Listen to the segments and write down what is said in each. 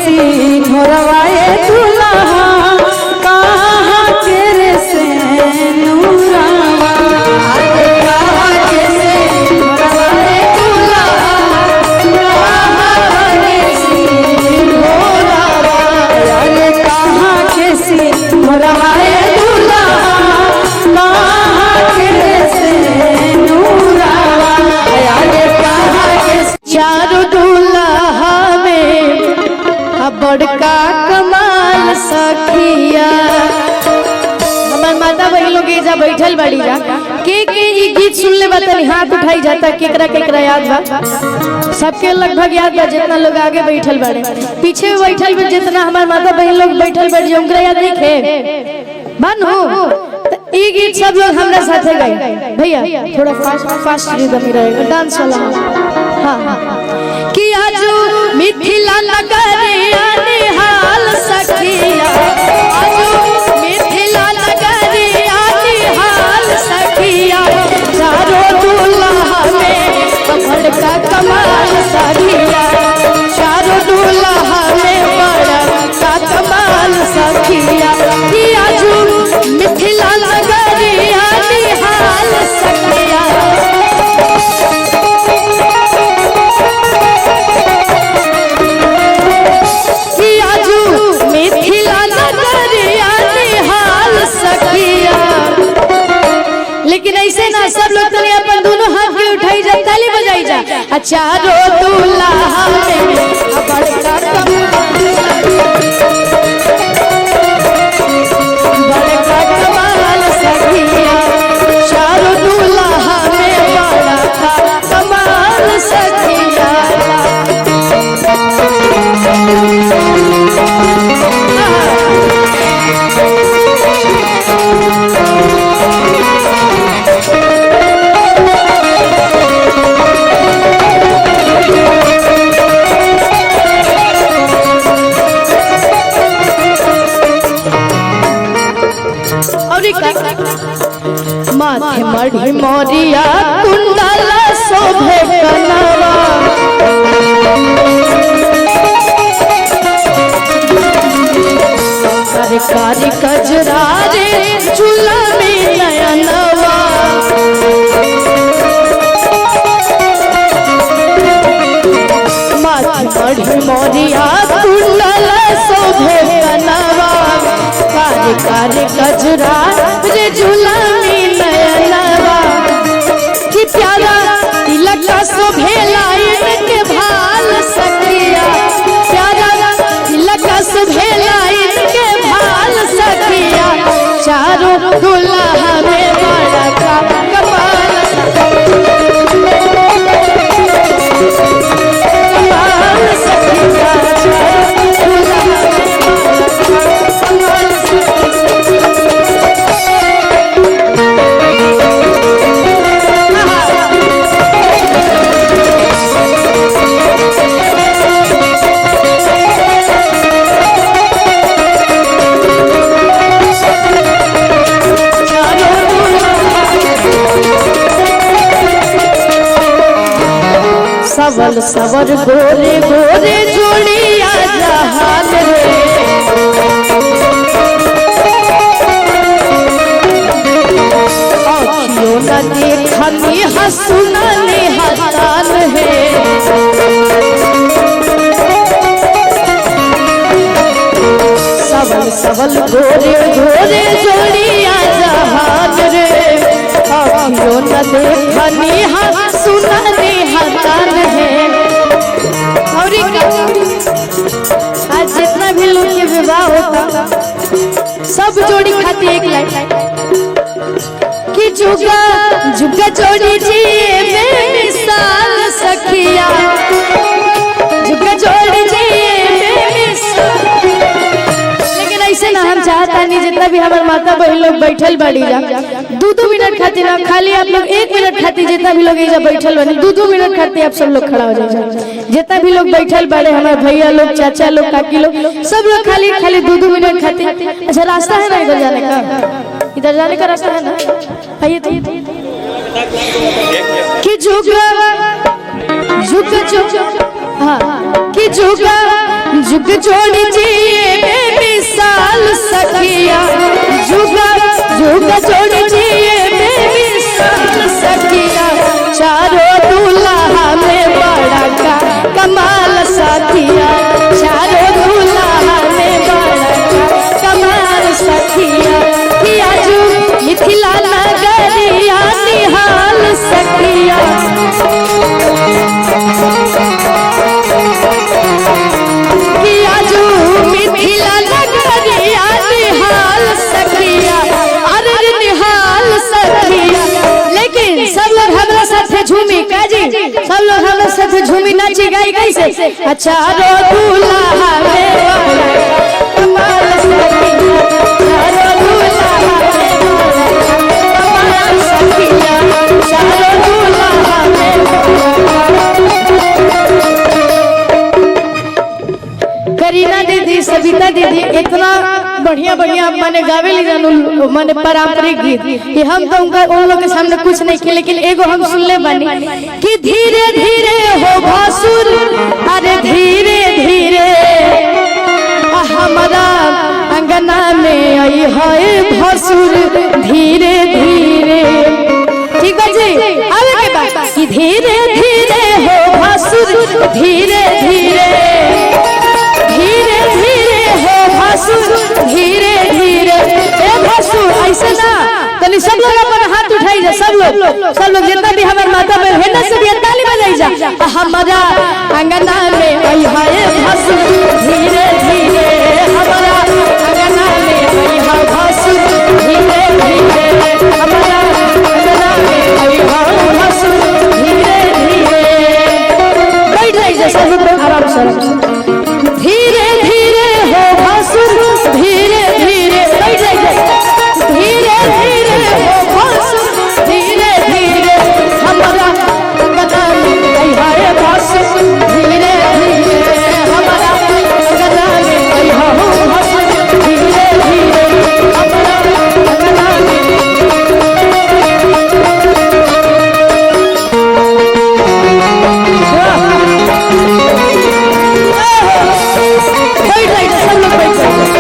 सिंहरवाए दूल्हा कहाँ के रे से नूरावा कहाँ के सिंहरवाए दूल्हा कहाँ के सिंहरवा अरे कहाँ के सिंहरवाए दूल्हा कहाँ के रे से नूरावा अरे कहाँ के चारों दूल्हा में बड़का कमाल सखिया हमार माता बहन लोग जा बैठल बड़ी जा के ये गीत सुन ले बतानी हाथ उठाई जाता केकरा केकरा याद बा सबके लगभग याद बा जितना लोग आगे बैठल बड़े पीछे बैठल बे जितना हमार माता बहन लोग बैठल बड़ी उनका याद नहीं खे बानो ये गीत सब लोग हमरा साथे गाए भैया थोड़ा फास्ट फास्ट रिदम रहेगा डांस वाला हां कि आजू मिथिला नगरिया निहाल सखिया आजू मिथिला नगरिया निहाल सखिया चारों दूल्हा में बड़का कमाल सखिया चारों दूल्हा में बड़का कमाल सखिया कि आजू मिथिला नगरिया निहाल सखिया लेकिन ऐसे ना सब लोग तो अपन दोनों हाथ के उठाई जा ताली बजाई जा अच्छा रो दूल्हा में बड़का कमाल सखिया चारों दूल्हा में बड़का कमाल सखिया माथे मढ़ी मोरिया कुंडल शोभे कनवा सरकारी कजरा रे चूल्हा में नयनवा माथे मढ़ी मोरिया कुंडल शोभे कनवा कारी कजरा रे झुलामी नयनवा कि प्यारा तिलक शोभेला इनके भाल सखिया प्यारा तिलक शोभेला इनके भाल सखिया चारों दूल्हा में बड़का कमाल सखिया सवल सवर गोरे गोरे जोड़िया जहान रे आँखियों न देखनी हंसना निहाल है सवल सवल गोरे गोरे जोड़िया जहान रे आँखियों न देखनी हंसना निहाल है और आज जितना भी लोग के विवाह होता सब जोड़ी खाती एक लाइन कि जुगा जुगा जोड़ी जी बेमिसाल सखिया जुगा जोड़ी जी बेमिसाल लेकिन ऐसे ना हम चाहता नहीं जितना भी हमारे माता बहन लोग बैठल बड़ी जा 2-2 मिनट खाती ना खाली आप लोग 1 मिनट खाती जितना भी लोग ऐसा बैठल बनी 2-2 मिनट खाती आप सब लोग खड़ा हो जाए जितना भी लोग बैठल बड़े हमारे भैया लोग चाचा लोग काकी लोग सब लोग खाली खाली 2-2 मिनट खाते अच्छा रास्ता है ना इधर जाने का इधर जाने का रास्ता है ना आइए तो कि झुका झुका झुका हाँ कि झुका जुग जोड़ी जिए बेमिसाल सखिया, जुग जुग जोड़ी जिए बेमिसाल सखिया, चारों दूल्हा में बड़ा का कमाल सखिया, चारों दूल्हा में बड़ा का कमाल सखिया, कि आजू मिथिला नगरिया निहाल सखिया, कि आजू मिथिला नगरिया निहाल सखिया, अरे निहाल सखिया। लेकिन सब लोग हमारे साथ झूमी काजी, सब लोग हमारे साथ झूमी नाची गाई कैसे, अच्छा रो दूल्हा में कमाल सखिया, चारो दूल्हा में कमाल सखिया, चारो दूल्हा में। करीना दीदी, सविता दीदी इतना बढ़िया बढ़िया माने गावे ली जानू माने पारंपरिक गीत, कि हम तो उनका उन लोग के सामने कुछ नहीं किए, लेकिन एगो हम सुनले बानी कि धीरे धीरे हो भासुर, अरे धीरे धीरे हमारा अंगना में आई है भासुर, धीरे धीरे। ठीक है जी, आगे के बाद कि धीरे धीरे हो भासुर, धीरे धीरे, धीरे धीरे हो भासुर, धीरे धीरे। ए भासुर ऐसे ना, तनी सब लोग अपन हाथ उठाई जा, सब लोग जितना भी हमारे माता बहन है ना, सब ये ताली बजाई जा, हमारा अंगना में आई है भासुर, धीरे धीरे, हमारा अंगना में आई है भासुर, धीरे धीरे, हमारा अंगना में आई है भासुर, धीरे धीरे। बैठ जाइए जा सब लोग आराम से, धीरे धीरे हो भासुर, धीरे धीरे, बैठ जाइए, धीरे धीरे हो भासुर, धीरे धीरे, हमारा अंगना में आई है भासुर, धीरे धीरे, हमारा अंगना में आई है भासुर, धीरे धीरे, हमारा अंगना में। बैठ जाइए सब लोग, बैठ जाइए।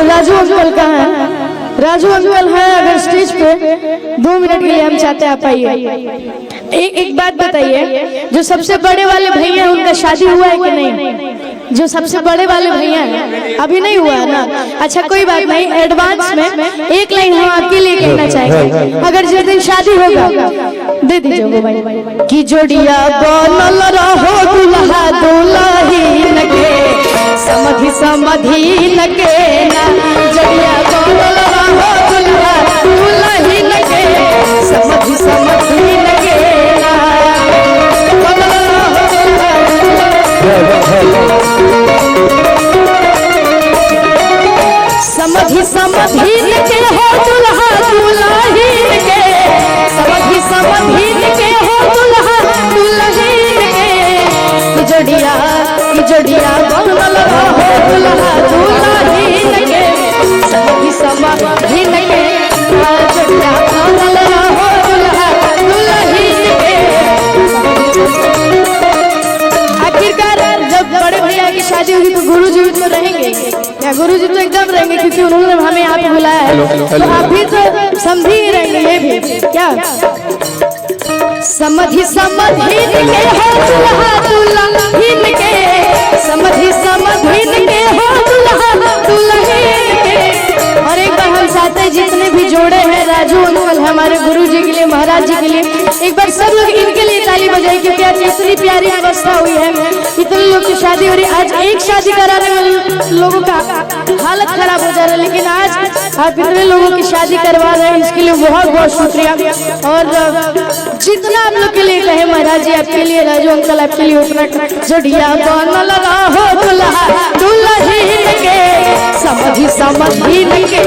राजू अंकल कहाँ है? राजू अंकल है अगर स्टेज पे 2 मिनट के लिए हम चाहते हैं आप आइए। एक बात बताइए, जो सबसे बड़े वाले भैया उनका शादी हुआ है कि नहीं? जो सबसे बड़े वाले भैया हैं अभी नहीं हुआ है ना? अच्छा कोई बात नहीं, एडवांस में एक लाइन हम आपके लिए कहना चाहेंगे, अगर जिस दिन शादी होगा दे दीजिए मोबाइल। कि जोड़िया बनल रहो दुल्हा दुल्हन के, समधि समधि न के ना, जोड़िया बनल रहो दुल्हा दुल्हन के, समधि समधि न के ना, बनल रहो समधि समधि के हो दुल्हा दुल्हन के, समधि समधि के हो दुल्हा दुल्हन के, जोड़िया जोड़िया बनल रहो दुल्हा दुल्हन के, समधि समधि के, जोड़िया बनल रहो दुल्हा दुल्हन के। आखिरकार जब बड़े भैया की शादी होगी तो गुरुजी तो रहेंगे क्या? गुरुजी तो एकदम रहेंगे, क्योंकि उन्होंने हमें यहाँ पे बुलाया है, तो आप भी तो समझी ही रहेंगे ये भी क्या? समधि समधि के हो दुल्हा दुल्हन के, समधि समधि के हो दुल्हा दुल्हन के। और एक बार हम साथ ही जितने भी जोड़े हैं राजू अंकल हमारे गुरु जी के लिए, महाराज जी के लिए, एक बार सब लोग इनके लिए ताली बजाए, क्योंकि आज इतनी प्यारी व्यवस्था हुई है, इतने लोग की शादी हो रही। आज एक शादी कराने वाले लोगों का हालत खराब हो जा रहा है, लेकिन आज आप इतने लोगों की शादी करवा रहे हैं, इसके लिए बहुत बहुत शुक्रिया। और जितना आप लोग के लिए कहे महाराज जी आपके लिए, राजू अंकल आपके लिए उतना। जोड़िया बनल रहो दुल्हा दुल्हन के, समधि समधि के,